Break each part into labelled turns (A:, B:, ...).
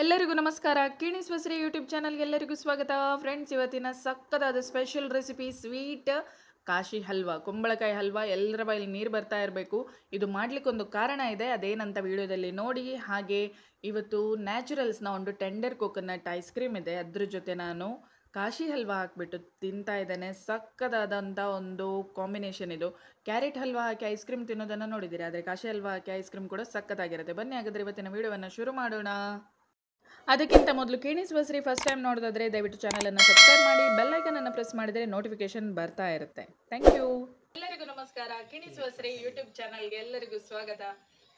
A: ಎಲ್ಲರಿಗೂ ನಮಸ್ಕಾರ. ಕಿಣಿಸ್ ಬಸ್ರಿ ಯೂಟ್ಯೂಬ್ ಚಾನಲ್ಗೆ ಎಲ್ಲರಿಗೂ ಸ್ವಾಗತ. ಫ್ರೆಂಡ್ಸ್, ಇವತ್ತಿನ ಸಕ್ಕತ್ತಾದ special recipe sweet Kashi halwa, ಕುಂಬಳಕಾಯಿ ಹಲ್ವಾ. ಎಲ್ಲರ ಬಾಯಲ್ಲಿ ನೀರು ಬರ್ತಾ ಇರಬೇಕು. ಇದು ಮಾಡಲಿಕ್ಕೊಂದು ಕಾರಣ ಇದೆ, ಅದೇನಂತ ವಿಡಿಯೋದಲ್ಲಿ ನೋಡಿ. ಹಾಗೆ ಇವತ್ತು ನ್ಯಾಚುರಲ್ಸ್ನ ಒಂದು ಟೆಂಡರ್ ಕೋಕೋನಟ್ ಐಸ್ ಕ್ರೀಮ್ ಇದೆ, ಅದ್ರ ಜೊತೆ ನಾನು ಕಾಶಿ ಹಲ್ವಾ ಹಾಕಿಬಿಟ್ಟು ತಿಂತಾ ಇದ್ದೇನೆ. ಸಕ್ಕದಾದಂಥ ಒಂದು ಕಾಂಬಿನೇಷನ್ ಇದು. ಕ್ಯಾರೆಟ್ ಹಲ್ವಾ ಹಾಕಿ ಐಸ್ ಕ್ರೀಮ್ ತಿನ್ನೋದನ್ನು ನೋಡಿದ್ದೀರಿ, ಆದರೆ ಕಾಶಿ ಹಲ್ವಾ ಹಾಕಿ ಐಸ್ ಕ್ರೀಮ್ ಕೂಡ ಸಕ್ಕತ್ತಾಗಿರುತ್ತೆ. ಬನ್ನಿ ಹಾಗಾದರೆ ಇವತ್ತಿನ ವಿಡಿಯೋವನ್ನು ಶುರು ಮಾಡೋಣ. ಅದಕ್ಕಿಂತ ಮೊದಲು ಕಿಣಿಸ್ ಬಸ್ರಿ ಫಸ್ಟ್ ಟೈಮ್ ನೋಡೋದಾದರೆ ದಯವಿಟ್ಟು ಚಾನಲನ್ನು ಸಬ್ಸ್ಕ್ರೈಬ್ ಮಾಡಿ, ಬೆಲ್ ಐಕನ್ ಅನ್ನು ಪ್ರೆಸ್ ಮಾಡಿದರೆ ನೋಟಿಫಿಕೇಶನ್ ಬರ್ತಾ ಇರುತ್ತೆ. Thank you. ಎಲ್ಲರಿಗೂ ನಮಸ್ಕಾರ. ಕಿಣಿಸ್ ಬಸ್ರಿ ಯೂಟ್ಯೂಬ್ ಚಾನಲ್ಗೆ ಎಲ್ಲರಿಗೂ ಸ್ವಾಗತ.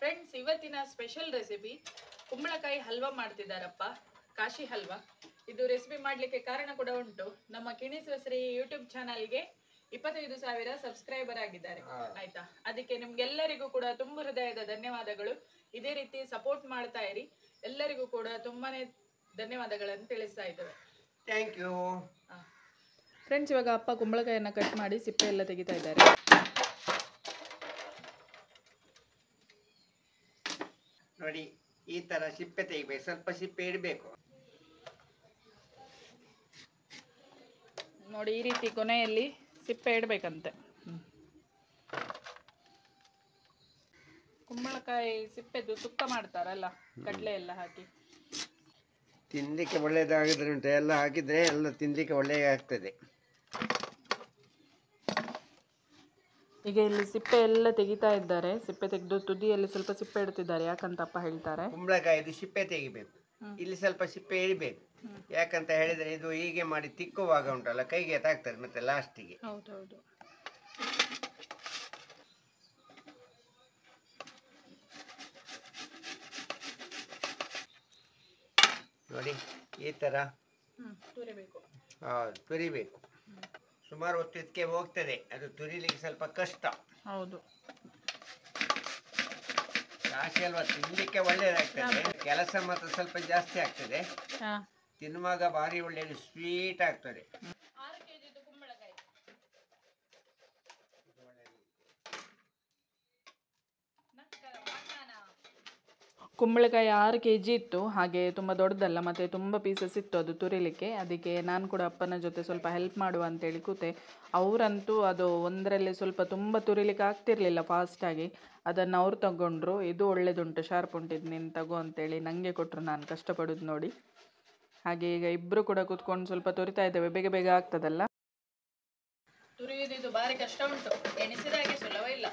A: ಫ್ರೆಂಡ್ಸ್, ಇವತ್ತಿನ ಸ್ಪೆಷಲ್ ರೆಸಿಪಿ ಕುಂಬಳಕಾಯಿ ಹಲ್ವಾ ಮಾಡ್ತಿದ್ದಾರಪ್ಪ, ಕಾಶಿ ಹಲ್ವಾ. ಇದು ರೆಸಿಪಿ ಮಾಡಲಿಕ್ಕೆ ಕಾರಣ ಕೂಡ ಉಂಟು. ನಮ್ಮ ಕಿಣಿಸ್ ಬಸ್ರಿ ಯೂಟ್ಯೂಬ್ ಚಾನಲ್ಗೆ 25,000 ಸಬ್ಸ್ಕ್ರೈಬರ್ ಆಗಿದ್ದಾರೆ, ಆಯ್ತಾ. ಅದಕ್ಕೆ ನಿಮ್ಗೆಲ್ಲರಿಗೂ ಕೂಡ ತುಂಬ ಹೃದಯದ ಧನ್ಯವಾದಗಳು. ಇದೇ ರೀತಿ ಸಪೋರ್ಟ್ ಮಾಡ್ತಾ ಇರಿ. ಎಲ್ಲರಿಗೂ ಕೂಡ ತುಂಬಾನೇ ಧನ್ಯವಾದಗಳನ್ನು ತಿಳಿಸ್ತಾ ಇದ್ದೇವೆ.
B: Thank you.
A: ಫ್ರೆಂಡ್ಸ್, ಇವಾಗ ಅಪ್ಪ ಕುಂಬಳಕಾಯಿಯನ್ನು ಕಟ್ ಮಾಡಿ ಸಿಪ್ಪೆ ಎಲ್ಲ ತೆಗಿತಾ ಇದ್ದಾರೆ.
B: ನೋಡಿ, ಈ ತರ ಸಿಪ್ಪೆ ತೆಗಿಬೇಕು, ಸ್ವಲ್ಪ ಸಿಪ್ಪೆ ಇಡಬೇಕು.
A: ನೋಡಿ, ಈ ರೀತಿ ಕೊನೆಯಲ್ಲಿ ಸಿಪ್ಪೆ ಇಡಬೇಕಂತೆ. ಕುಂಬಳಕಾಯಿ ಸಿಪ್ಪೆದು ಸುಕ್ಕ ಮಾಡ್ತಾರಲ್ಲ, ಕಡಲೆ ಎಲ್ಲ ಹಾಕಿ
B: ತಿನ್ಲಿಕ್ಕೆ ಒಳ್ಳೇದಾಗಿದ್ರೆ ಉಂಟು, ಎಲ್ಲ ಹಾಕಿದ್ರೆ ಎಲ್ಲ ತಿನ್ಲಿಕ್ಕೆ ಒಳ್ಳೆ ಆಗ್ತದೆ.
A: ಈಗ ಇಲ್ಲಿ ಸಿಪ್ಪೆ ಎಲ್ಲ ತೆಗಿತಾ ಇದ್ದಾರೆ. ಸಿಪ್ಪೆ ತೆಗೆದು ತುದಿಯಲ್ಲಿ ಸ್ವಲ್ಪ ಸಿಪ್ಪೆ ಇಡ್ತಿದ್ದಾರೆ. ಯಾಕಂತ ಅಪ್ಪ ಹೇಳ್ತಾರೆ,
B: ಕುಂಬಳಕಾಯಿದು ಸಿಪ್ಪೆ ತೆಗಿಬೇಕು, ಇಲ್ಲಿ ಸ್ವಲ್ಪ ಸಿಪ್ಪೆ ಇಡಬೇಕು. ಯಾಕಂತ ಹೇಳಿದ್ರೆ ಇದು ಹೀಗೆ ಮಾಡಿ ತಿಕ್ಕುವಾಗ ಉಂಟಲ್ಲ, ಕೈಗೆ ತಾಗ್ತದೆ ಮತ್ತೆ ಲಾಸ್ಟಿಗೆ.
A: ಹೌದೌದು.
B: ನೋಡಿ, ಈ ತರ
A: ತುರಿಬೇಕು.
B: ತುರಿಬೇಕು. ಸುಮಾರು ಹೊತ್ತು ಇದಕ್ಕೆ ಹೋಗ್ತದೆ, ಅದು ತುರಿಲಿಕ್ಕೆ ಸ್ವಲ್ಪ ಕಷ್ಟ.
A: ಹೌದು.
B: ಕಾಶಿ ಹಲ್ವಾ ತಿನ್ಲಿಕ್ಕೆ ಒಳ್ಳೇದಾಗ್ತದೆ, ಕೆಲಸ ಮಾತ್ರ ಸ್ವಲ್ಪ ಜಾಸ್ತಿ ಆಗ್ತದೆ. ತಿನ್ನುವಾಗ ಭಾರಿ ಒಳ್ಳೆಯದು, ಸ್ವೀಟ್ ಆಗ್ತದೆ.
A: ಕುಂಬಳಕಾಯಿ 6 kg ಇತ್ತು. ಹಾಗೆ ತುಂಬ ದೊಡ್ಡದಲ್ಲ, ಮತ್ತು ತುಂಬ ಪೀಸಸ್ ಇತ್ತು ಅದು ತುರಿಲಿಕ್ಕೆ. ಅದಕ್ಕೆ ನಾನು ಕೂಡ ಅಪ್ಪನ ಜೊತೆ ಸ್ವಲ್ಪ ಹೆಲ್ಪ್ ಮಾಡುವ ಅಂತೇಳಿ ಕೂತೆ. ಅವರಂತೂ ಅದು ಒಂದರಲ್ಲಿ ಸ್ವಲ್ಪ ತುಂಬ ತುರಿಲಿಕ್ಕೆ ಆಗ್ತಿರ್ಲಿಲ್ಲ ಫಾಸ್ಟಾಗಿ. ಅದನ್ನು ಅವ್ರು ತಗೊಂಡ್ರು. ಇದು ಒಳ್ಳೇದುಂಟು, ಶಾರ್ಪ್ ಉಂಟಿದ್ದು, ನೀನು ತಗೋ ಅಂತೇಳಿ ನನಗೆ ಕೊಟ್ಟರು. ನಾನು ಕಷ್ಟಪಡೋದು ನೋಡಿ. ಹಾಗೆ ಈಗ ಇಬ್ಬರು ಕೂಡ ಕೂತ್ಕೊಂಡು ಸ್ವಲ್ಪ ತುರಿತಾ ಇದ್ದೇವೆ. ಬೇಗ ಬೇಗ ಆಗ್ತದಲ್ಲ. ತುರಿಯುವುದು ಭಾರಿ ಕಷ್ಟ ಉಂಟು, ಎಣಿಸಿದ ಹಾಗೆ ಸುಲಭ ಇಲ್ಲ.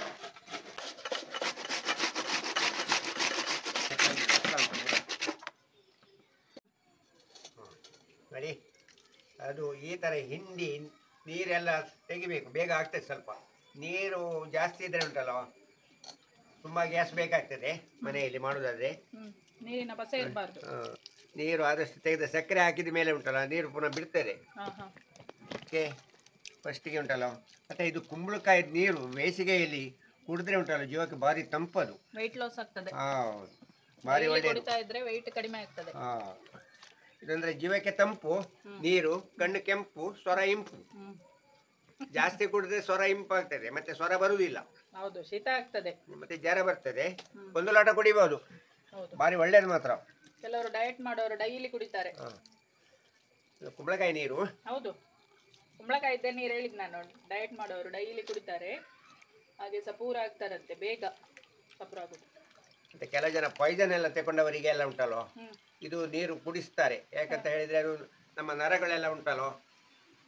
B: ನೋಡಿ, ಅದು ಈ ಥರ ಹಿಂಡಿ ನೀರೆಲ್ಲ ತೆಗಿಬೇಕು, ಬೇಗ ಆಗ್ತದೆ. ಸ್ವಲ್ಪ ನೀರು ಜಾಸ್ತಿ ಇದ್ರೆ ಉಂಟಲ್ಲ, ತುಂಬ ಗ್ಯಾಸ್ ಬೇಕಾಗ್ತದೆ ಮನೆಯಲ್ಲಿ ಮಾಡೋದಾದ್ರೆ.
A: ನೀರಿನ ಪಸೆ ಇರಬಾರ್ದು.
B: ನೀರು ಆದಷ್ಟು ತೆಗೆದ ಸಕ್ಕರೆ ಹಾಕಿದ ಮೇಲೆ ಉಂಟಲ್ಲ, ನೀರು ಪುನಃ ಬಿಡ್ತದೆ. ಓಕೆ, ಫಸ್ಟಿಗೆ ಉಂಟಲ್ಲ. ಮತ್ತು ಇದು ಕುಂಬಳಕಾಯಿ ನೀರು ಬೇಸಿಗೆಯಲ್ಲಿ ಕುಡಿದ್ರೆ ಉಂಟಲ್ಲ, ಜೀವಕ್ಕೆ ಭಾರಿ ತಂಪದು,
A: ವೆಯ್ಟ್ ಲಾಸ್ ಆಗ್ತದೆ.
B: ಹೌದು, ಭಾರಿ ಒಳ್ಳೆಯದು.
A: ಇದ್ರೆ ವೆಯ್ಟ್ ಕಡಿಮೆ ಆಗ್ತದೆ.
B: ಇದಂದ್ರೆ ಜೀವಕ್ಕೆ ತಂಪು ನೀರು, ಕಣ್ಣು ಕೆಂಪು, ಸ್ವರ ಇಂಪು. ಜಾಸ್ತಿ ಕುಡಿದ್ರೆ ಸ್ವರ ಇಂಪು ಆಗ್ತದೆ, ಮತ್ತೆ ಸ್ವರ ಬರುವುದಿಲ್ಲ.
A: ಹೌದು, ಶೀತ ಆಗ್ತದೆ,
B: ಮತ್ತೆ ಜ್ವರ ಬರ್ತದೆ. ಒಂದು ಲೋಟ ಕುಡಿಬಹುದು, ಭಾರಿ ಒಳ್ಳೇದು ಮಾತ್ರ.
A: ಕೆಲವರು ಡಯಟ್ ಮಾಡೋರು ಡೈಲಿ ಕುಡಿತಾರೆ
B: ಕುಂಬಳಕಾಯಿ ನೀರು.
A: ಹೌದು, ಕುಂಬಳಕಾಯಿ ಇದ್ದ ನೀರು ಹೇಳಿದ್ ನಾನು. ಡಯಟ್ ಮಾಡೋರು ಡೈಲಿ ಕುಡಿತಾರೆ, ಹಾಗೆ ಸಪೂರ ಆಗ್ತಾರಂತೆ, ಬೇಗ ಸಪೂರ ಆಗುದು.
B: ಮತ್ತೆ ಕೆಲವು ಜನ ಪಾಯ್ಸನ್ ಎಲ್ಲ ತಗೊಂಡವರಿಗೆಲ್ಲ ಉಂಟಲ್ಲೋ, ಇದು ನೀರು ಕುಡಿಸ್ತಾರೆ. ಯಾಕಂತ ಹೇಳಿದ್ರೆ ಅದು ನಮ್ಮ ನರಗಳೆಲ್ಲ ಉಂಟಲ್ಲೋ,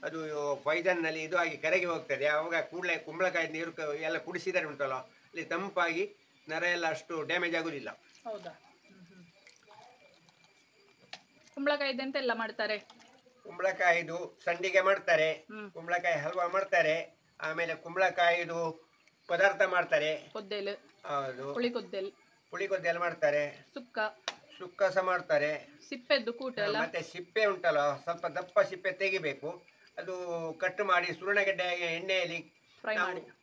B: ಅದು ಪಾಯ್ಸನ್ನಲ್ಲಿ ಇದು ಆಗಿ ಕರಗಿ ಹೋಗ್ತದೆ. ಆವಾಗ ಕೂಡಲೇ ಕುಂಬಳಕಾಯಿ ನೀರು ಎಲ್ಲ ಕುಡಿಸಿದರೆ ಉಂಟಲ್ಲೋ, ಅಲ್ಲಿ ತಂಪಾಗಿ ನರ ಎಲ್ಲ ಅಷ್ಟು ಡ್ಯಾಮೇಜ್ ಆಗುದಿಲ್ಲ.
A: ಹೌದಾ? ಕುಂಬಳಕಾಯಿ ಎಂತೆಲ್ಲ ಮಾಡ್ತಾರೆ?
B: ಕುಂಬಳಕಾಯಿದು ಸಂಡಿಗೆ ಮಾಡ್ತಾರೆ, ಕುಂಬಳಕಾಯಿ ಹಲ್ವಾ ಮಾಡ್ತಾರೆ, ಆಮೇಲೆ ಕುಂಬಳಕಾಯಿದು ಪದಾರ್ಥ ಮಾಡ್ತಾರೆ.
A: ಕೊದ್ದೆಲು,
B: ಹೌದು,
A: ಪುಳಿಕೊದ್ದೆಲ್
B: ಮಾಡ್ತಾರೆ, ಸುಕ್ಕ ಸಹ ಮಾಡ್ತಾರೆ.
A: ಸಿಪ್ಪೆದ್ದು ಕೂಟ ಅಲ್ಲ.
B: ಮತ್ತೆ ಸಿಪ್ಪೆ ಉಂಟಲ್ಲ, ಸ್ವಲ್ಪ ದಪ್ಪ ಸಿಪ್ಪೆ ತೆಗಿಬೇಕು. ಅದು ಕಟ್ ಮಾಡಿ ಸುರುಣಗೆಡ್ಡೆ ಎಣ್ಣೆಯಲ್ಲಿ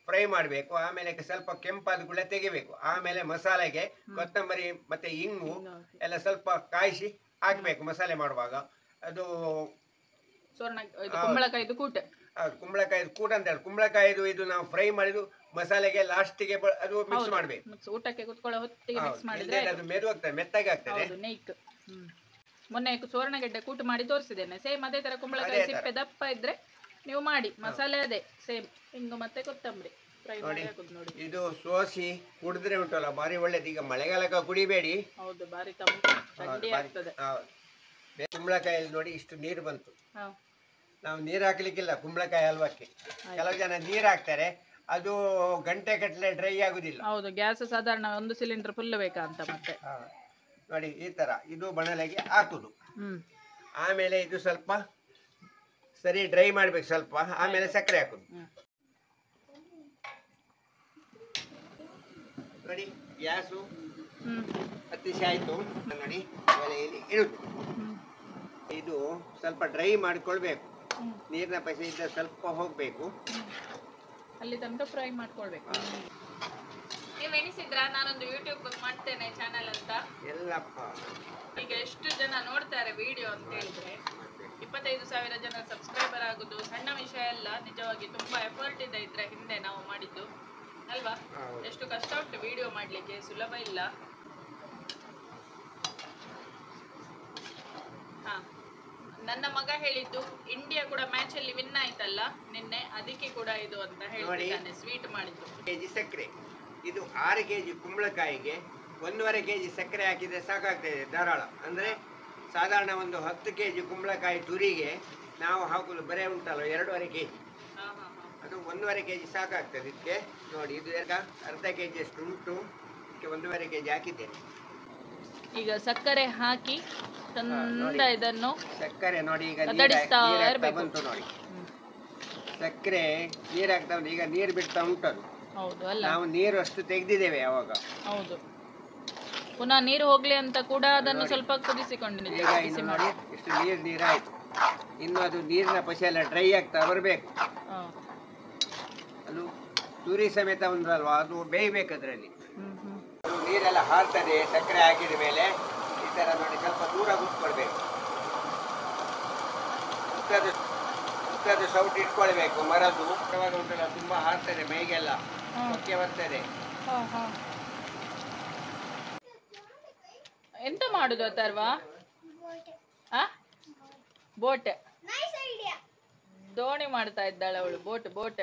B: ಫ್ರೈ ಮಾಡಬೇಕು. ಆಮೇಲೆ ಸ್ವಲ್ಪ ಕೆಂಪಾದ ಕೂಡ ತೆಗಿಬೇಕು. ಆಮೇಲೆ ಮಸಾಲೆಗೆ ಕೊತ್ತಂಬರಿ ಮತ್ತೆ ಇಂಗು ಎಲ್ಲ ಸ್ವಲ್ಪ ಕಾಯಿಸಿ ಹಾಕ್ಬೇಕು ಮಸಾಲೆ ಮಾಡುವಾಗ. ಅದು
A: ಕುಂಬಳಕಾಯಿದು ಕೂಟ.
B: ಕುಂಬಳಕಾಯಿದು ಕೂಟ ಅಂತ ಹೇಳಿ, ಕುಂಬಳಕಾಯಿದು ಇದು ನಾವು ಫ್ರೈ ಮಾಡಿದ್ದು ಮಸಾಲೆಗೆ ಲಾಸ್ಟಿಗೆ ಅದು ಮಿಕ್ಸ್ ಮಾಡಬೇಕು.
A: ಊಟಕ್ಕೆ ಕುತ್ಕೊಳ್ಳೋ ಹೊತ್ತಿಗೆ ಮಿಕ್ಸ್ ಮಾಡಿದ್ರೆ
B: ಅದು ಮೆದು ಆಗ್ತದೆ, ಮೆತ್ತಗೆ ಆಗ್ತದೆ.
A: ಮೊನ್ನೆ ಸುವರ್ಣಗೆಡ್ಡೆ ಕೂಟು ಮಾಡಿ ತೋರಿಸಿದ್ದೇನೆ. ಸೇಮ್ ಅದೇ ತರ ಕುಂಬಳಕಾಯಿ
B: ಅದೇ ತರ.
A: ಸಿಪ್ಪೆ ದಪ್ಪ ಇದ್ರೆ ನೀವು ಮಾಡಿ. ಮಸಾಲೆ ಅದೇ ಸೇಮ್ ಹಿಂಗು ಮತ್ತೆ ಕೊತ್ತಂಬರಿ ಫ್ರೈ ಮಾಡಿ ಹಾಕುದು ನೋಡಿ.
B: ಇದು ಸೋಸಿ ಕುಡಿದ್ರೆ ಉಂಟಲ್ಲ ಭಾರಿ ಒಳ್ಳೇದು. ಈಗ ಮಳೆಗಾಲಕ್ಕೆ ಕುಡಿಬೇಡಿ,
A: ಹೌದು ಬಾರಿ ತಂಪು ಚಂಡಿ ಆಗ್ತದೆ.
B: ಕುಂಬಳಕಾಯಲ್ಲಿ ನೋಡಿ ಇಷ್ಟು ನೀರು ಬಂತು.
A: ಹಾ
B: ನಾವು ನೀರು ಹಾಕ್ಲಿಕ್ಕಿಲ್ಲ ಕುಂಬಳಕಾಯಿ ಹಲ್ವಕ್ಕೆ. ಕೆಲವು ಜನ ನೀರು ಹಾಕ್ತಾರೆ, ಅದು ಗಂಟೆ ಗಟ್ಟಲೆ ಡ್ರೈ ಆಗುದಿಲ್ಲ.
A: ಹೌದು, ಗ್ಯಾಸ್ ಸಾಧಾರಣ 1 ಸಿಲಿಂಡರ್ ಫುಲ್ ಬೇಕಾ ಅಂತ ಮತ್ತೆ.
B: ನೋಡಿ ಈ ತರ ಇದು ಬಣಲೆಗೆ ಹಾಕುದು. ಆಮೇಲೆ ಇದು ಸ್ವಲ್ಪ ಸರಿ ಡ್ರೈ ಮಾಡ್ಬೇಕು ಸ್ವಲ್ಪ, ಆಮೇಲೆ ಸಕ್ಕರೆ ಹಾಕುದು. ನೋಡಿ ಗ್ಯಾಸು ಹತ್ತಿಸಿ ಆಯ್ತು. ನೋಡಿ ಒಲೆಯಲ್ಲಿ ಇಡುದು. ಇದು ಸ್ವಲ್ಪ ಡ್ರೈ ಮಾಡಿಕೊಳ್ಬೇಕು, ನೀರಿನ ಪಸೆ ಇದ್ದ ಸ್ವಲ್ಪ ಹೋಗ್ಬೇಕು,
A: ಅಲ್ಲಿ ತನಕ ಫ್ರೈ ಮಾಡ್ಕೊಳ್ಬೇಕು. ನೀವು ಎಣಿಸಿದ್ರ ನಾನೊಂದು ಯೂಟ್ಯೂಬ್ ಮಾಡ್ತೇನೆ ಚಾನಲ್ ಅಂತ?
B: ಎಲ್ಲಪ್ಪ
A: ಈಗ ಎಷ್ಟು ಜನ ನೋಡ್ತಾರೆ ವಿಡಿಯೋ ಅಂತ ಹೇಳಿದ್ರೆ 25,000 ಜನ ಸಬ್ಸ್ಕ್ರೈಬರ್ ಆಗುದು ಸಣ್ಣ ವಿಷಯ ಅಲ್ಲ. ನಿಜವಾಗಿ ತುಂಬಾ ಎಫರ್ಟ್ ಇದೆ ಇದ್ರ ಹಿಂದೆ ನಾವು ಮಾಡಿದ್ದು ಅಲ್ವಾ? ಎಷ್ಟು ಕಷ್ಟ ಉಂಟು ವಿಡಿಯೋ ಮಾಡ್ಲಿಕ್ಕೆ, ಸುಲಭ ಇಲ್ಲ. ಹಾ, ನನ್ನ ಮಗ ಹೇಳಿದ್ದು ಇಂಡಿಯಾ ಕೂಡ ಮ್ಯಾಚ್ ಅಲ್ಲಿ ವಿನ್ ಆಯ್ತಲ್ಲ ನಿನ್ನೆ, ಅದಕ್ಕೆ ಕೂಡ ಇದು ಅಂತ ಹೇಳ್ತಿದ್ದಾನೆ. ಸ್ವೀಟ್ ಮಾಡಿದ್ದು.
B: ಕೆಜಿ ಸಕ್ಕರೆ, ಇದು 6 ಕೆಜಿ ಕುಂಬಳಕಾಯಿಗೆ 1.5 ಕೆಜಿ ಸಕ್ಕರೆ ಹಾಕಿದ್ರೆ ಸಾಕಾಗ್ತದೆ ಧಾರಾಳ. ಅಂದ್ರೆ ಸಾಧಾರಣ ಒಂದು 10 ಕೆಜಿ ಕುಂಬಳಕಾಯಿ ತುರಿಗೆ ನಾವು ಹಾಕುದು ಬರೇ ಉಂಟಲ್ಲ 2.5 ಕೆಜಿ, ಅದು 1.5 ಕೆಜಿ ಸಾಕಾಗ್ತದೆ ಇದಕ್ಕೆ. ನೋಡಿ ಇದು ಅರ್ಧ ಕೆಜಿ ಅಷ್ಟು ಉಂಟು, ಇದಕ್ಕೆ 1.5 ಕೆಜಿ ಹಾಕಿದ್ದೇನೆ.
A: ಈಗ ಸಕ್ಕರೆ ಹಾಕಿ ಚಂದ ಇದನ್ನು
B: ಸಕ್ಕರೆ ನೋಡಿ ಈಗ
A: ಕದಡಿಸ್ತಾ
B: ಬಂತು. ನೋಡಿ ಸಕ್ಕರೆ ನೀರು ಹಾಕ್ತಾ ಉಂಟು, ಈಗ ನೀರು ಬಿಡ್ತಾ ಉಂಟದು.
A: ಹೌದು ಅಲ್ಲ,
B: ನಾವು ನೀರು ಅಷ್ಟು ತೆಗೆದಿದ್ದೇವೆ ಯಾವಾಗ.
A: ಹೌದು, ಪುನಃ ನೀರು ಹೋಗ್ಲಿ ಅಂತ ಕೂಡ ಅದನ್ನು ಸ್ವಲ್ಪ ಕುದಿಸಿಕೊಂಡು
B: ಈಗ ಇನ್ನು ನೋಡಿ ಇಷ್ಟು ನೀರಾಯ್ತು. ಇನ್ನು ಅದು ನೀರಿನ ಪಸೆ ಎಲ್ಲ ಡ್ರೈ ಆಗ್ತಾ ಬರಬೇಕು. ಅದು ತುರಿ ಸಮೇತ ಉಂಟಲ್ವಾ, ಅದು ಬೇಯಬೇಕು ಅದರಲ್ಲಿ. ನೀರೆಲ್ಲ ಹಾರ್ತದೆ ಸಕ್ಕರೆ ಹಾಕಿದ ಮೇಲೆ. ಈ ತರ ನೋಡಿ ಸ್ವಲ್ಪ ದೂರ ಕೂತ್ಕೊಳ್ಬೇಕು, ಸುತ್ತದು ಸೌಟ್ ಇಟ್ಕೊಳ್ಬೇಕು ಮರದು. ಯಾವಾಗ ಉಂಟಲ್ಲ ತುಂಬಾ ಹಾರ್ತದೆ ಮೈಗೆಲ್ಲ, ಮುಖ್ಯ ಬರ್ತದೆ.
A: ಎಂತ ಮಾಡುದು ಅಥರ್ವ? ಬೋಟ್ ದೋಣಿ ಮಾಡ್ತಾ ಇದ್ದಾಳೆ ಅವಳು. ಬೋಟ್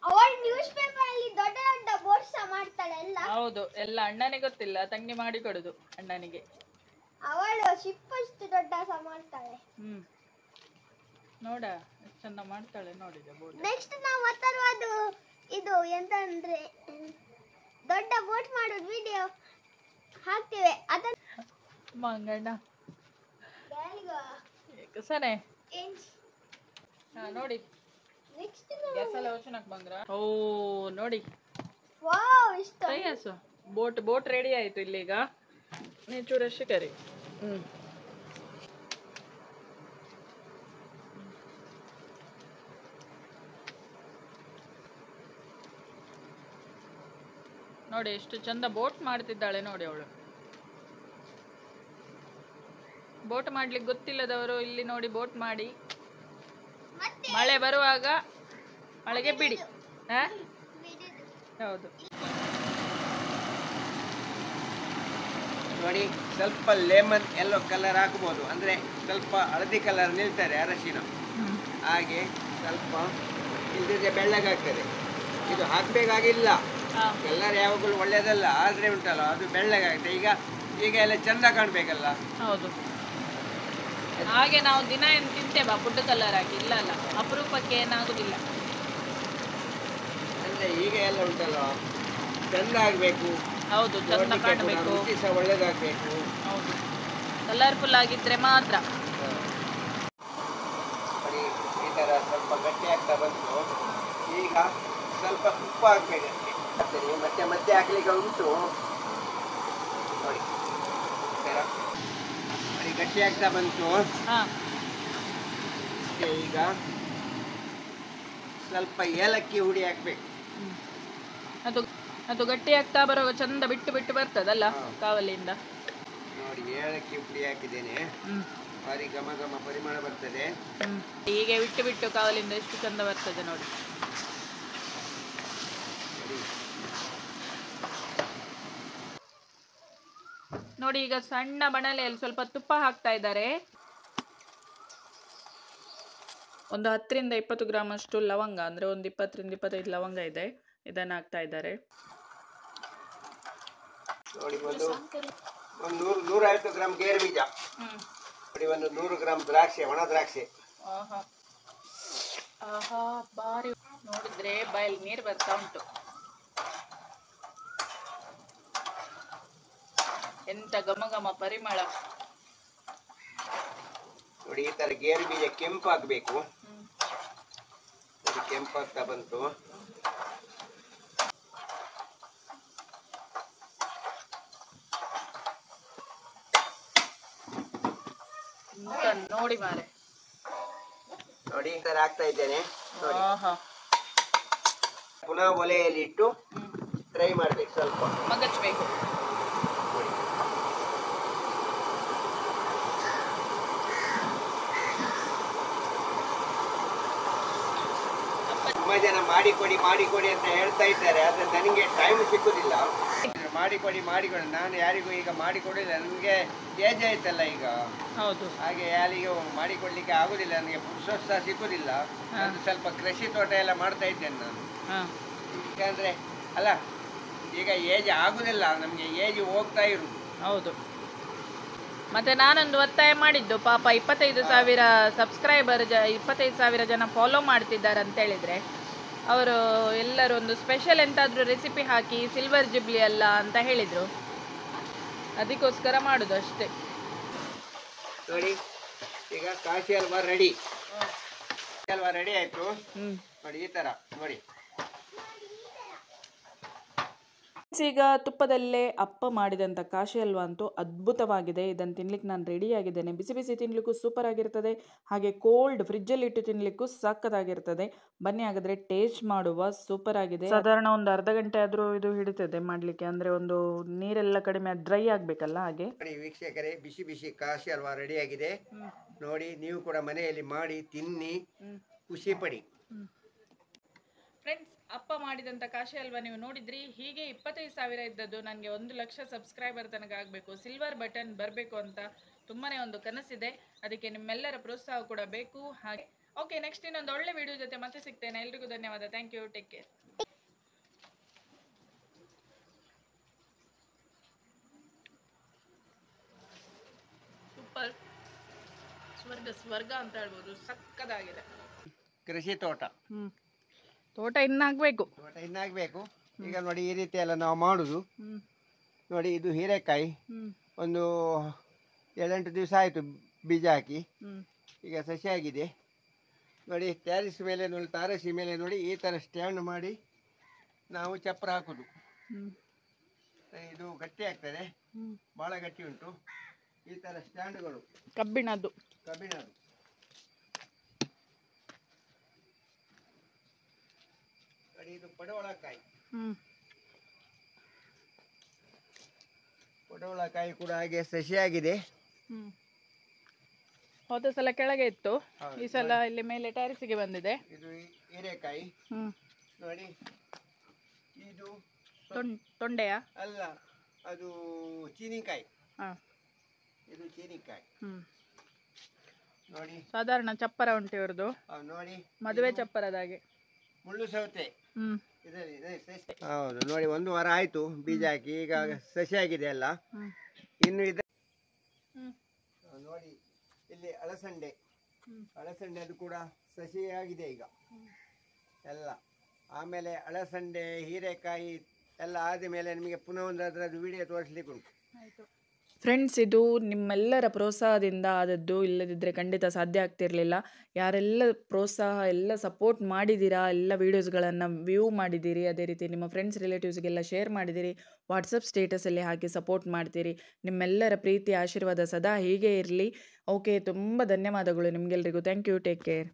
C: ಅವಳು ನ್ಯೂಸ್ ಪೇಪರ್ ಅಲ್ಲಿ ದೊಡ್ಡ ದೊಡ್ಡ ಬೋಟ್ಸ್ ಮಾಡ್ತಾಳೆ ಎಲ್ಲ.
A: ಹೌದು, ಎಲ್ಲ ಅಣ್ಣನಿಗೆ ಗೊತ್ತಿಲ್ಲ, ತಂಗಿ ಮಾಡಿ ಕೊಡುದು ಅಣ್ಣನಿಗೆ.
C: ಅವಳು ಶಿಪ್ ಅಷ್ಟು ದೊಡ್ಡ ಮಾಡ್ತಾಳೆ.
A: ನೋಡ ಎಷ್ಟು ಚಂದ ಮಾಡ್ತಾಳೆ ನೋಡಿದ ಬೋಟ್.
C: ನೆಕ್ಸ್ಟ್ ನಾವು ಅಥರ್ವದು ಇದು ಎಂತ ಅಂದ್ರೆ ದೊಡ್ಡ ಬೋಟ್ ಮಾಡೋದು ವಿಡಿಯೋ ಹಾಕ್ತೇವೆ. ಅದನ್ನ
A: ಮಂಗಣ್ಣ ಸನೆ ನೋಡಿ
C: ನೆಕ್ಸ್ಟ್
A: ಗ್ಯಾಸ್ ಎಲ್ಲ ಓಚನಕ್ ಬಂದ್ರ. ಓ ನೋಡಿ
C: ವಾವ್ ಇಷ್ಟ
A: ತಯಾಸು ಬೋಟ್ ರೆಡಿ ಆಯ್ತು ಇಲ್ಲೀಗ. ನೇಚೂರಷ್ಟು ಕರಿ. ನೋಡಿ ಎಷ್ಟು ಚಂದ ಬೋಟ್ ಮಾಡ್ತಿದ್ದಾಳೆ ನೋಡಿ ಅವಳು. ಬೋಟ್ ಮಾಡ್ಲಿಕ್ಕೆ ಗೊತ್ತಿಲ್ಲದವರು ಇಲ್ಲಿ ನೋಡಿ ಬೋಟ್ ಮಾಡಿ ಮಳೆ ಬರುವಾಗ ಮಳೆಗೆ ಬಿಡಿ. ಹೌದು
B: ನೋಡಿ ಸ್ವಲ್ಪ ಲೆಮನ್ ಎಲ್ಲೋ ಕಲರ್ ಹಾಕಬಹುದು, ಅಂದ್ರೆ ಸ್ವಲ್ಪ ಹಳದಿ ಕಲರ್ ನಿಲ್ತಾರೆ ಅರಶಿನ. ಹಾಗೆ ಸ್ವಲ್ಪ ಇಲ್ದಿದ್ರೆ ಬೆಳ್ಳಗಾಗ್ತದೆ. ಇದು ಹಾಕ್ಬೇಕಾಗಿಲ್ಲ, ಕಲರ್ ಯಾವಾಗಲೂ ಒಳ್ಳೇದಲ್ಲ, ಆದ್ರೆ ಉಂಟಲ್ಲ ಅದು ಬೆಳ್ಳಗಾಗುತ್ತೆ. ಈಗ ಎಲ್ಲ ಚಂದ ಕಾಣ್ಬೇಕಲ್ಲ.
A: ಹೌದು, ಹಾಗೆ ನಾವು ದಿನ ಏನು ತಿಂತೇವಾ ಫುಡ್ ಕಲರ್ ಹಾಕಿ? ಇಲ್ಲ ಅಲ್ಲ, ಅಪರೂಪಕ್ಕೆ ಏನಾಗುದಿಲ್ಲ.
B: ಅಂದ್ರೆ ಈಗ ಎಲ್ಲ ಉಂಟಲ್ಲ ಚಂದ ಆಗ್ಬೇಕು.
A: ಹೌದು, ಚಂದ ಕಾಣಬೇಕು,
B: ಸಹ ಒಳ್ಳೇದಾಗ್ಬೇಕು.
A: ಹೌದು, ಕಲರ್ಫುಲ್ ಆಗಿದ್ರೆ ಮಾತ್ರ.
B: ಈ ತರ ಸ್ವಲ್ಪ ಗಟ್ಟಿ ಆಗ್ತಾ ಬಂತು. ಈಗ ಸ್ವಲ್ಪ ಉಪ್ಪು ಹಾಕ್ಬೇಕಷ್ಟೇ. ಮತ್ತೆ ಹಾಕ್ಲಿಕ್ಕೆ ಉಂಟು ನೋಡಿ. ಗಟ್ಟಿ ಆಗ್ತಾ ಬಂತು. ಈಗ ಸ್ವಲ್ಪ ಏಲಕ್ಕಿ ಹುಡಿ ಹಾಕ್ಬೇಕು.
A: ಅದು ಗಟ್ಟಿ ಆಗ್ತಾ ಬರುವಾಗ ಚಂದ ಬಿಟ್ಟು ಬರ್ತದಲ್ಲ ಕಾವಲಿಯಿಂದ.
B: ನೋಡಿ ಏಲಕ್ಕಿ ಹುಡಿ ಹಾಕಿದ್ದೇನೆ, ಭಾರಿ ಘಮ ಘಮ ಪರಿಮಳ ಬರ್ತದೆ.
A: ಹೀಗೆ ಬಿಟ್ಟು ಕಾವಲಿಂದ ಎಷ್ಟು ಚಂದ ಬರ್ತದೆ ನೋಡಿ. ನೋಡಿ ಈಗ ಸಣ್ಣ ಬಣಲೆಯಲ್ಲಿ ಸ್ವಲ್ಪ ತುಪ್ಪ ಹಾಕ್ತಾ ಇದ್ದಾರೆ. ಒಂದು 10ರಿಂದ 20 ಗ್ರಾಮ್ ಅಷ್ಟು ಲವಂಗ, ಅಂದರೆ ಒಂದು 20ರಿಂದ 25 ಲವಂಗ ಇದೆ, ಇದನ್ನು ಹಾಕ್ತಾ ಇದ್ದಾರೆ.
B: ನೋಡಿ ಒಂದು 150 ಗ್ರಾಮ್ ಗೇರು ಬೀಜ, ನೋಡಿ ಒಂದು 100 ಗ್ರಾಮ್ ದ್ರಾಕ್ಷಿ, ಒಣ ದ್ರಾಕ್ಷಿ.
A: ಆಹಾ ಆಹಾ, ಬಾರಿ, ನೋಡಿದ್ರೆ ಬಾಯಲ್ಲಿ ನೀರು ಬರ್ತಾ ಉಂಟು. ಎಂತ ಘಮ ಘಮ ಪರಿಮಳ.
B: ನೋಡಿ ಈ ತರ ಗೇರು ಬೀಜ ಕೆಂಪಾಗಬೇಕು. ನೋಡಿ ಕೆಂಪಾಗ್ತಾ ಬಂತು.
A: ನೋಡಿ ಮಾರೆ,
B: ನೋಡಿ ಈ ತರ ಹಾಕ್ತಾ ಇದ್ದೇನೆ. ನೋಡಿ
A: ಆಹಾ,
B: ಪುನಃ ಒಲೆಯಲ್ಲಿ ಇಟ್ಟು ಫ್ರೈ ಮಾಡ್ಬೇಕು, ಸ್ವಲ್ಪ
A: ಮಗಚ್ಬೇಕು.
B: ತುಂಬಾ ಜನ ಮಾಡಿಕೊಡಿ ಅಂತ ಹೇಳ್ತಾ ಇದ್ದಾರೆ, ಆದ್ರೆ ನನಗೆ ಟೈಮ್ ಸಿಕ್ಕುದಿಲ್ಲ. ಮಾಡಿಕೊಡಿ ನಾನು ಯಾರಿಗೂ ಈಗ ಮಾಡಿಕೊಡಿಲ್ಲ, ನನಗೆ ಏಜ್ ಆಯ್ತಲ್ಲ ಈಗ.
A: ಹೌದು,
B: ಹಾಗೆ ಯಾರಿಗೂ ಮಾಡಿಕೊಡ್ಲಿಕ್ಕೆ ಆಗುದಿಲ್ಲ, ನನಗೆ ಪುರುಷೋತ್ಸವ ಸಿಕ್ಕುದಿಲ್ಲ. ಅದು ಸ್ವಲ್ಪ ಕೃಷಿ ತೋಟ ಎಲ್ಲ ಮಾಡ್ತಾ ಇದ್ದೇನೆ ನಾನು. ಯಾಕಂದ್ರೆ ಅಲ್ಲ, ಈಗ ಏಜ್ ಆಗುದಿಲ್ಲ, ನಮ್ಗೆ ಏಜ್ ಹೋಗ್ತಾ ಇರುದು.
A: ಹೌದು. ಮತ್ತೆ ನಾನೊಂದು ಒತ್ತಾಯ ಮಾಡಿದ್ದು, ಪಾಪ 25,000 ಸಬ್ಸ್ಕ್ರೈಬರ್ 25,000 ಜನ ಫಾಲೋ ಮಾಡ್ತಿದ್ದಾರೆ ಅಂತ ಹೇಳಿದ್ರೆ, ಅವರು ಎಲ್ಲರೂ ಒಂದು ಸ್ಪೆಷಲ್ ಎಂತಾದ್ರೂ ರೆಸಿಪಿ ಹಾಕಿ ಸಿಲ್ವರ್ ಜಿಬ್ಲಿ ಅಲ್ಲ ಅಂತ ಹೇಳಿದ್ರು, ಅದಕ್ಕೋಸ್ಕರ ಮಾಡುದು ಅಷ್ಟೇ.
B: ನೋಡಿ ಈಗ ಕಾಶಿ ಹಲ್ವಾ ರೆಡಿ. ಹಲ್ವಾ ರೆಡಿ ಆಯ್ತು. ನೋಡಿ ಈ ತರ ನೋಡಿ.
A: ಈಗ ತುಪ್ಪದಲ್ಲೇ ಅಪ್ಪ ಮಾಡಿದಂಥ ಕಾಶಿ ಹಲ್ವಾ ಅಂತೂ ಅದ್ಭುತವಾಗಿದೆ. ಇದನ್ನು ತಿನ್ಲಿಕ್ಕೆ ನಾನು ರೆಡಿ ಆಗಿದ್ದೇನೆ. ಬಿಸಿ ಬಿಸಿ ತಿನ್ಲಿಕ್ಕೂ ಸೂಪರ್ ಆಗಿರ್ತದೆ, ಹಾಗೆ ಕೋಲ್ಡ್ ಫ್ರಿಜ್ಜಲ್ಲಿ ಇಟ್ಟು ತಿನ್ಲಿಕ್ಕೂ ಸಕ್ಕತ್ತಾಗಿರ್ತದೆ. ಬನ್ನಿ ಹಾಗಾದ್ರೆ ಟೇಸ್ಟ್ ಮಾಡುವ. ಸೂಪರ್ ಆಗಿದೆ. ಸಾಧಾರಣ ಒಂದು ಅರ್ಧ ಗಂಟೆ ಆದರೂ ಇದು ಹಿಡಿತದೆ ಮಾಡಲಿಕ್ಕೆ, ಅಂದರೆ ಒಂದು ನೀರೆಲ್ಲ ಕಡಿಮೆ ಡ್ರೈ ಆಗಬೇಕಲ್ಲ ಹಾಗೆ.
B: ನೋಡಿ ವೀಕ್ಷಕರೇ, ಬಿಸಿ ಬಿಸಿ ಕಾಶಿ ಹಲ್ವಾ ರೆಡಿ ಆಗಿದೆ. ನೋಡಿ ನೀವು ಕೂಡ ಮನೆಯಲ್ಲಿ ಮಾಡಿ ತಿನ್ನಿ, ಖುಷಿ ಪಡಿ.
A: ಫ್ರೆಂಡ್ಸ್, ಅಪ್ಪ ಮಾಡಿದಂಥ ಕಾಶಿ ಹಲ್ವಾ ನೀವು ನೋಡಿದ್ರಿ. ಹೀಗೆ 25,000 ಇದ್ದದ್ದು ನನಗೆ 1,00,000 ಸಬ್ಸ್ಕ್ರೈಬರ್ ತನಕ ಆಗಬೇಕು, ಸಿಲ್ವರ್ ಬಟನ್ ಬರಬೇಕು ಅಂತ ತುಂಬಾನೇ ಒಂದು ಕನಸಿದೆ. ಅದಕ್ಕೆ ನಿಮ್ಮೆಲ್ಲರ ಪ್ರೋತ್ಸಾಹ ಕೂಡ ಬೇಕು. ಹಾಗೆ ಓಕೆ, ನೆಕ್ಸ್ಟ್ ಇನ್ನೊಂದು ಒಳ್ಳೆ ವಿಡಿಯೋ ಜೊತೆ ಮತ್ತೆ ಸಿಗ್ತೇನೆ. ಎಲ್ರಿಗೂ ಧನ್ಯವಾದ. Thank you, take care. Super, ಸ್ವರ್ಗ ಅಂತ ಹೇಳ್ಬೋದು. ಸಕ್ಕದಾಗಿದೆ.
B: ಕೃಷಿ ತೋಟ
A: ತೋಟ ಇನ್ನಾಗಬೇಕು.
B: ಈಗ ನೋಡಿ ಈ ರೀತಿ ಎಲ್ಲ ನಾವು ಮಾಡುದು. ನೋಡಿ ಇದು ಹೀರೆಕಾಯಿ, ಒಂದು 7-8 ದಿವಸ ಆಯಿತು ಬೀಜ ಹಾಕಿ, ಈಗ ಸಸಿ ಆಗಿದೆ. ನೋಡಿ ಟ್ಯಾರಿಸ್ ಮೇಲೆ ನೋಡಿ, ತಾರಸಿ ಮೇಲೆ ನೋಡಿ ಈ ಥರ ಸ್ಟ್ಯಾಂಡ್ ಮಾಡಿ ನಾವು ಚಪ್ಪರ ಹಾಕೋದು. ಇದು ಗಟ್ಟಿ ಆಗ್ತದೆ, ಭಾಳ ಗಟ್ಟಿ ಉಂಟು. ಈ ಥರ ಸ್ಟ್ಯಾಂಡ್ಗಳು
A: ಕಬ್ಬಿಣದ್ದು.
B: ನೋಡಿ ಇದು ಪಡವಲಕಾಯಿ. ಪಡವಲಕಾಯಿ ಕೂಡ ಹಾಗೆ ಸಸಿಯಾಗಿದೆ.
A: ಹೋದ ಸಲ ಕೆಳಗೆ ಇತ್ತು, ಈ ಸಲ ಇಲ್ಲಿ ಮೇಲೆ ಟ್ಯಾರಿಸಿಗೆ ಬಂದಿದೆ.
B: ಇದು ಹೀರೆಕಾಯಿ. ನೋಡಿ ಇದು
A: ತೊಂಡೆಯ
B: ಅಲ್ಲ, ಅದು ಚೀನಿಕಾಯಿ. ಇದು ಚೀನಿಕಾಯಿ. ನೋಡಿ
A: ಸಾಧಾರಣ ಚಪ್ಪರ ಉಂಟು ಇವ್ರದ್ದು.
B: ನೋಡಿ
A: ಮದುವೆ ಚಪ್ಪರದ ಹಾಗೆ.
B: ಮುಳ್ಳು ಸೌತೆ. ಹೌದು. ನೋಡಿ 1 ವಾರ ಆಯ್ತು ಬೀಜ ಹಾಕಿ, ಈಗ ಸಸಿ ಆಗಿದೆ ಎಲ್ಲ. ಇನ್ನು ಇದೆ ನೋಡಿ ಇಲ್ಲಿ ಅಳಸಂಡೆ. ಅದು ಕೂಡ ಸಸಿ ಆಗಿದೆ ಈಗ ಎಲ್ಲ. ಆಮೇಲೆ ಅಳಸಂಡೆ, ಹೀರೆಕಾಯಿ ಎಲ್ಲ ಆದ ಮೇಲೆ ನಿಮಗೆ ಪುನಃ ಒಂದು ಅದರದ್ದು ವಿಡಿಯೋ ತೋರಿಸ್ಲಿಕ್ಕೆ ಉಂಟು. ಫ್ರೆಂಡ್ಸ್, ಇದು ನಿಮ್ಮೆಲ್ಲರ ಪ್ರೋತ್ಸಾಹದಿಂದ ಆದದ್ದು, ಇಲ್ಲದಿದ್ದರೆ ಖಂಡಿತ ಸಾಧ್ಯ ಆಗ್ತಿರಲಿಲ್ಲ. ಯಾರೆಲ್ಲ ಪ್ರೋತ್ಸಾಹ ಎಲ್ಲ ಸಪೋರ್ಟ್ ಮಾಡಿದ್ದೀರಾ, ಎಲ್ಲ ವೀಡಿಯೋಸ್ಗಳನ್ನು ವ್ಯೂ ಮಾಡಿದ್ದೀರಿ, ಅದೇ ರೀತಿ ನಿಮ್ಮ ಫ್ರೆಂಡ್ಸ್ ರಿಲೇಟಿವ್ಸ್ಗೆಲ್ಲ ಶೇರ್ ಮಾಡಿದ್ದೀರಿ, ವಾಟ್ಸಪ್ ಸ್ಟೇಟಸಲ್ಲಿ ಹಾಕಿ ಸಪೋರ್ಟ್ ಮಾಡ್ತೀರಿ. ನಿಮ್ಮೆಲ್ಲರ ಪ್ರೀತಿ ಆಶೀರ್ವಾದ ಸದಾ ಹೀಗೆ ಇರಲಿ. ಓಕೆ, ತುಂಬ ಧನ್ಯವಾದಗಳು ನಿಮಗೆಲ್ಲರಿಗೂ. Thank you, take care.